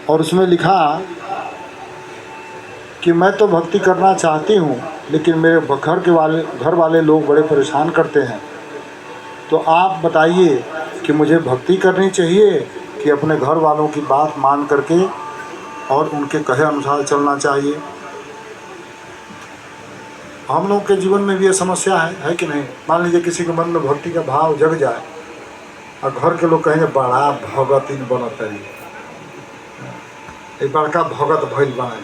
और उसमें लिखा कि मैं तो भक्ति करना चाहती हूँ, लेकिन मेरे घर वाले लोग बड़े परेशान करते हैं। तो आप बताइए कि मुझे भक्ति करनी चाहिए कि अपने घर वालों की बात मान करके और उनके कहे अनुसार चलना चाहिए। हम लोग के जीवन में भी ये समस्या है कि नहीं? मान लीजिए किसी के मन में भक्ति का भाव जग जाए और घर के लोग कहेंगे बड़ा भगत इन बनत है, एक बड़का भगत भइल बने,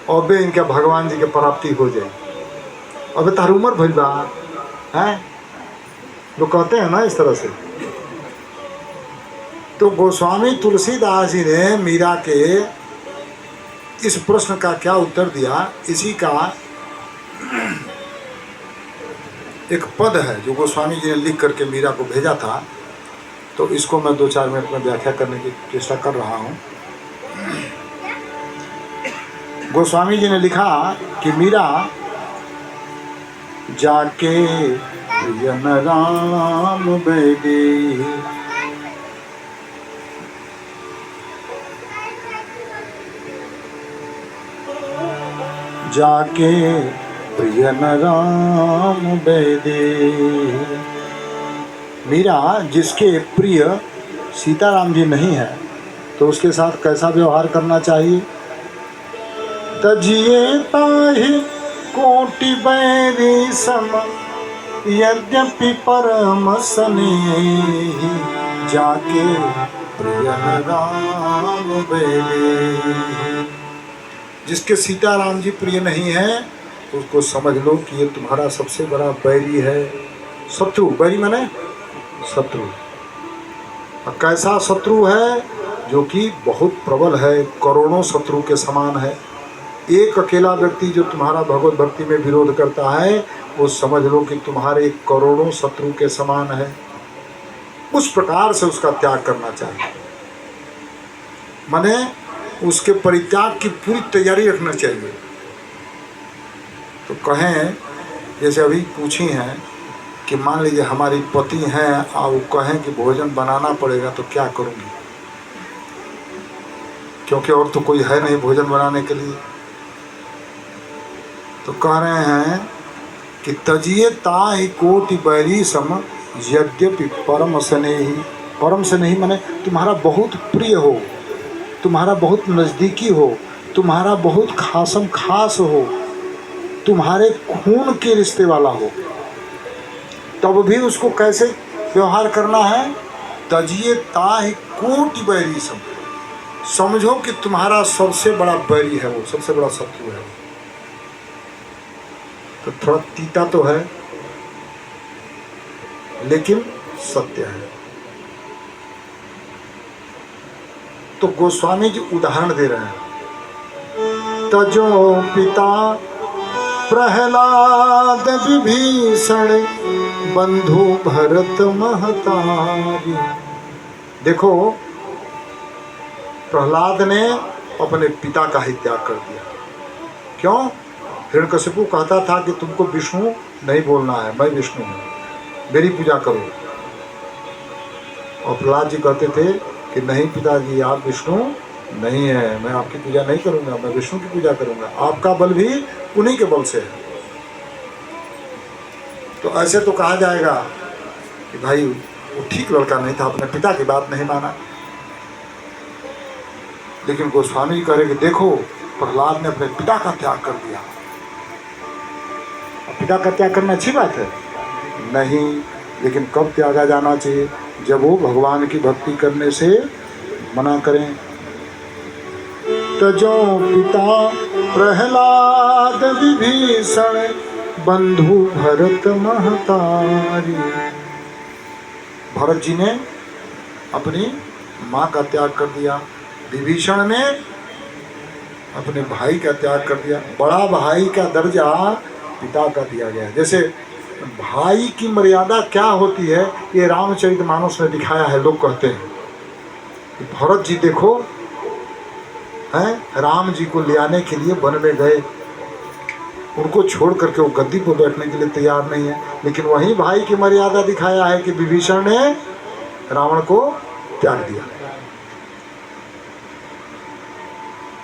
अबे इनके भगवान जी के प्राप्ति हो जाए, अबे तार उम्र भइल बा है, लोग कहते हैं ना इस तरह से। तो गोस्वामी तुलसीदास जी ने मीरा के इस प्रश्न का क्या उत्तर दिया, इसी का एक पद है जो गोस्वामी जी ने लिख करके मीरा को भेजा था। तो इसको मैं 2-4 मिनट में व्याख्या करने की चेष्टा कर रहा हूँ। गोस्वामी जी ने लिखा कि मीरा जाके प्रियन राम बेदी, जाके प्रियन राम बेदी। मीरा जिसके प्रिय सीताराम जी नहीं है तो उसके साथ कैसा व्यवहार करना चाहिए? तजिए ताहि कोटि बैरी सम, यद्यपि परम स्नेही, जाके प्रियन राम बेदी। जिसके सीताराम जी प्रिय नहीं है उसको समझ लो कि ये तुम्हारा सबसे बड़ा बैरी है, शत्रु। बैरी माने शत्रु। और कैसा शत्रु है? जो कि बहुत प्रबल है, करोड़ों शत्रु के समान है। एक अकेला व्यक्ति जो तुम्हारा भगवत भक्ति में विरोध करता है वो समझ लो कि तुम्हारे करोड़ों शत्रु के समान है। उस प्रकार से उसका त्याग करना चाहिए, माने उसके परित्याग की पूरी तैयारी रखना चाहिए। तो कहें जैसे अभी पूछी हैं कि मान लीजिए हमारी पति हैं और वो कहें कि भोजन बनाना पड़ेगा तो क्या करूँगी, क्योंकि और तो कोई है नहीं भोजन बनाने के लिए। तो कह रहे हैं कि तजिए ताहि कोटि बैरी सम, यद्यपि परम स्नेही। परम स्नेही माने तुम्हारा बहुत प्रिय हो, तुम्हारा बहुत नज़दीकी हो, तुम्हारा बहुत खासम खास हो, तुम्हारे खून के रिश्ते वाला हो, तब भी उसको कैसे व्यवहार करना है? तजिए ताहि कोटि बैरी सम, समझो कि तुम्हारा सबसे बड़ा बैरी है वो, सबसे बड़ा शत्रु है। तो थोड़ा तीता तो है लेकिन सत्य है। तो गोस्वामी जी उदाहरण दे रहे हैं। तजो पिता प्रहलाद विभीषण, बंधु भरत महतारी। देखो प्रहलाद ने अपने पिता का ही त्याग कर दिया। क्यों? हिरण्यकशिपु कहता था कि तुमको विष्णु नहीं बोलना है, मैं विष्णु हूँ, मेरी पूजा करो। और प्रहलाद जी कहते थे कि नहीं पिताजी, आप विष्णु नहीं है, मैं आपकी पूजा नहीं करूँगा, मैं विष्णु की पूजा करूँगा, आपका बल भी उन्हीं के बल से है। तो ऐसे तो कहा जाएगा कि भाई वो ठीक लड़का नहीं था, अपने पिता की बात नहीं माना। लेकिन गोस्वामी जी कह रहे कि देखो प्रहलाद ने अपने पिता का त्याग कर दिया। पिता का त्याग करना अच्छी बात है नहीं, लेकिन कब त्यागा जाना चाहिए? जब वो भगवान की भक्ति करने से मना करें। तजो पिता प्रहलाद विभीषण, बंधु भरत महतारी। भरत जी ने अपनी माँ का त्याग कर दिया, विभीषण ने अपने भाई का त्याग कर दिया। बड़ा भाई का दर्जा पिता का दिया गया। जैसे भाई की मर्यादा क्या होती है ये रामचरितमानस में दिखाया है। लोग कहते हैं कि भरत जी देखो हैं राम जी को ले आने के लिए वन में गए, उनको छोड़ करके वो गद्दी पर बैठने के लिए तैयार नहीं है, लेकिन वही भाई की मर्यादा दिखाया है कि विभीषण ने रावण को त्याग दिया।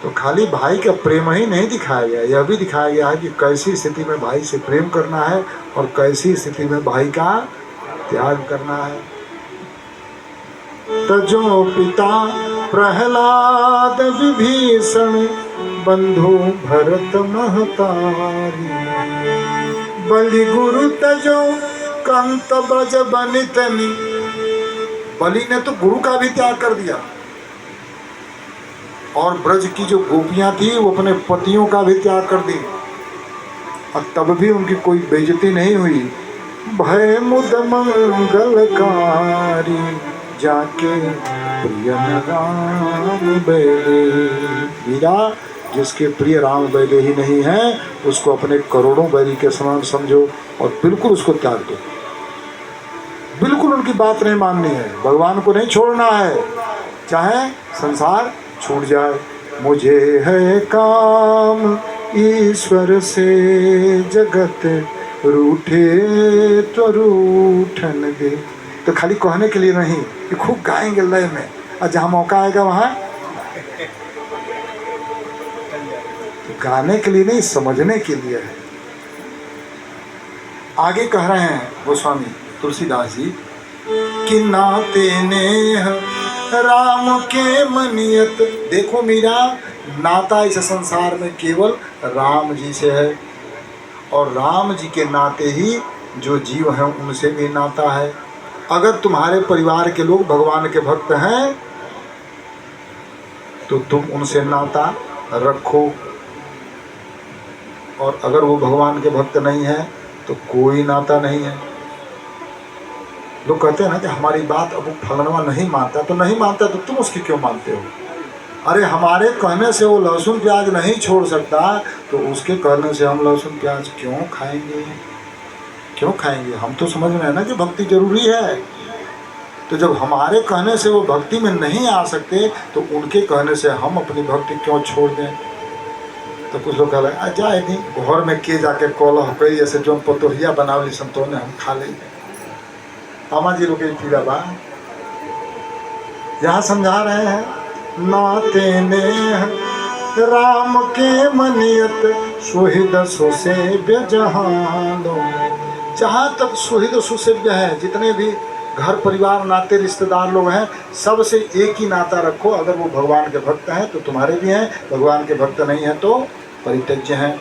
तो खाली भाई का प्रेम ही नहीं दिखाया गया, यह भी दिखाया गया है कि कैसी स्थिति में भाई से प्रेम करना है और कैसी स्थिति में भाई का त्याग करना है। तजो पिता प्रहलाद विभीषण बंधु भरत महतारी, बलि गुरु तजो कंत ब्रज बनितनि। बलि ने तो गुरु का भी त्याग कर दिया और ब्रज की जो गोपियां थी वो अपने पतियों का भी त्याग कर दी, और तब भी उनकी कोई बेइज्जती नहीं हुई। भय मुद मंगलकारी जाके प्रिय राम बैले। मीरा जिसके प्रिय राम बैले ही नहीं है उसको अपने करोड़ों बैरी के समान समझो और बिल्कुल उसको त्याग दो। बिल्कुल उनकी बात नहीं माननी है, भगवान को नहीं छोड़ना है, चाहे संसार छूट जाए। मुझे है काम ईश्वर से जगत रूठे तो रूठन दे। तो खाली कहने के लिए नहीं कि खूब गाएंगे लय में, और जहाँ मौका आएगा वहाँ तो गाने के लिए नहीं, समझने के लिए है। आगे कह रहे हैं गोस्वामी तुलसीदास जी कि नाते नेह राम के मनियत। देखो मीरा, नाता इस संसार में केवल राम जी से है, और राम जी के नाते ही जो जीव हैं उनसे भी नाता है। अगर तुम्हारे परिवार के लोग भगवान के भक्त हैं तो तुम उनसे नाता रखो, और अगर वो भगवान के भक्त नहीं है तो कोई नाता नहीं है। लोग कहते हैं ना कि हमारी बात अब फलनवा नहीं मानता, तो नहीं मानता तो तुम उसकी क्यों मानते हो? अरे हमारे कहने से वो लहसुन प्याज नहीं छोड़ सकता तो उसके कहने से हम लहसुन प्याज क्यों खाएंगे? क्यों खाएंगे? हम तो समझ रहे हैं ना कि भक्ति जरूरी है। तो जब हमारे कहने से वो भक्ति में नहीं आ सकते तो उनके कहने से हम अपनी भक्ति क्यों छोड़ दें? तो कुछ लोग कह रहे जाए नहीं घर में के जाके कलह कई ऐसे जो पतोहिया बनावली संतो ने हम खा लेंगे। आमा जी लोग पीड़ा बा यहाँ समझा रहे हैं नाते नेह राम के मनियत सुहृद सुसेव्य जहानो। जहाँ तक सुहृद सुसेव्य है, जितने भी घर परिवार नाते रिश्तेदार लोग हैं सबसे एक ही नाता रखो। अगर वो भगवान के भक्त हैं तो तुम्हारे भी हैं, भगवान के भक्त नहीं हैं तो परित्यज्य हैं।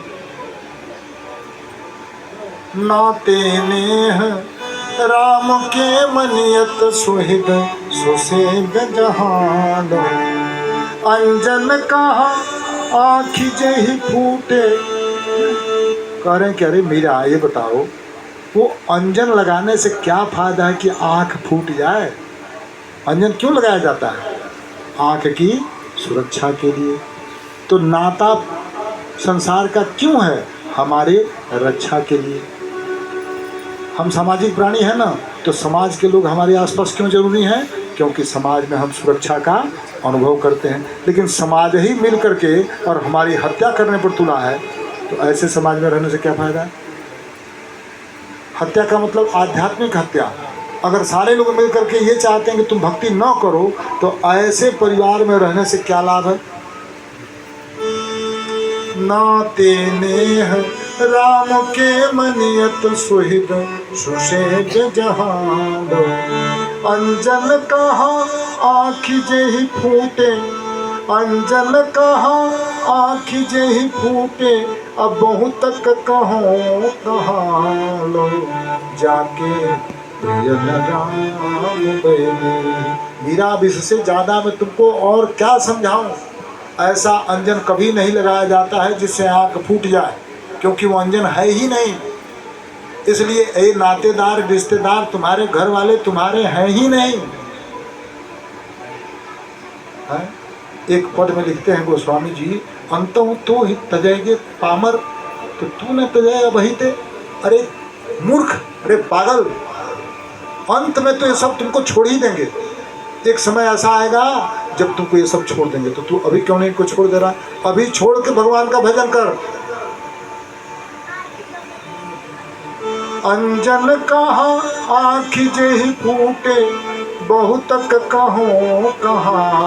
नाते नेह राम के मनियत सुहृद सुसेव्य जहानो। अंजन कहा आँखि जही फूटे। कह रहे हैं कि अरे मीरा ये बताओ वो अंजन लगाने से क्या फायदा है कि आँख फूट जाए? अंजन क्यों लगाया जाता है? आँख की सुरक्षा के लिए। तो नाता संसार का क्यों है? हमारे रक्षा के लिए। हम सामाजिक प्राणी हैं ना, तो समाज के लोग हमारे आसपास क्यों जरूरी हैं? क्योंकि समाज में हम सुरक्षा का अनुभव करते हैं। लेकिन समाज ही मिल करके और हमारी हत्या करने पर तुला है, तो ऐसे समाज में रहने से क्या फायदा है? हत्या का मतलब आध्यात्मिक हत्या। अगर सारे लोग मिल करके ये चाहते हैं कि तुम भक्ति न करो तो ऐसे परिवार में रहने से क्या लाभ है? नाते नेह राम के मनियत सुहृद सुसेव्य जहानो। अंजन कहा आँखि जेहि फूटे। अंजन कहा आँखि जेहि फूटे। अब बहुत तक कहो कहा लो जाके प्रिय राम बैले। मीरा अब इससे ज़्यादा मैं तुमको और क्या समझाऊं? ऐसा अंजन कभी नहीं लगाया जाता है जिससे आँख फूट जाए, क्योंकि वो अंजन है ही नहीं। इसलिए ये नातेदार रिश्तेदार तुम्हारे घर वाले तुम्हारे हैं ही नहीं है? एक पद में लिखते हैं गोस्वामी जी, अंतों तो ही तजयगे पामर तो तू न तजय बहिते। अरे मूर्ख, अरे पागल, अंत में तो ये सब तुमको छोड़ ही देंगे। एक समय ऐसा आएगा जब तुमको ये सब छोड़ देंगे, तो तू अभी क्यों नहीं इनको छोड़ दे रहा? अभी छोड़ के भगवान का भजन कर। अंजन कहा आँखि जेहि फूटे। बहुत तक कहो कहा